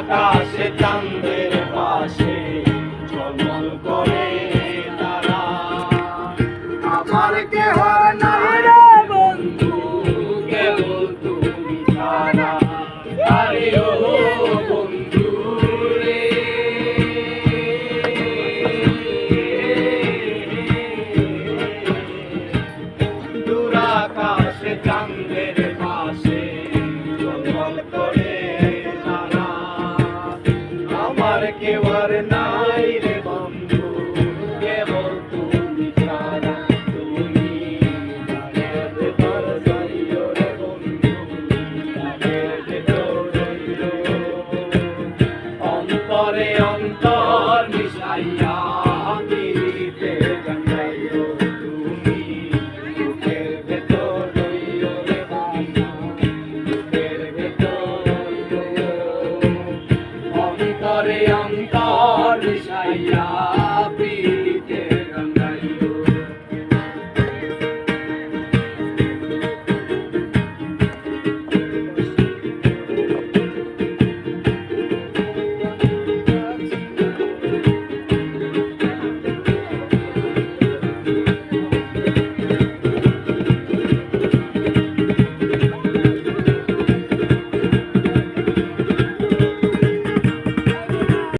আকাশে চাঁদের পাশে ঝলমল করে তারা। আমার কেহ নাই রে বন্ধু, কেবল তুমি ছাড়া। আরে ও বন্ধু রে, দূর আকাশে চাঁদের পাশে ঝলমল করে তারা। আমার কেউ আর নাই রে বন্ধু, কেবল তুমি ছাড়া। তুমি গানের ভেতর রইলো রে বন্ধু, গানের ভেতর রইলো। অন্তরে অন্তর মিশাইয়া দিতে জানাইলো। তুমি বুকের ভেতর রইলো রে বন্ধু, বুকের ভেতর রইলো। অন্তরে অন্তর মিশাইয়া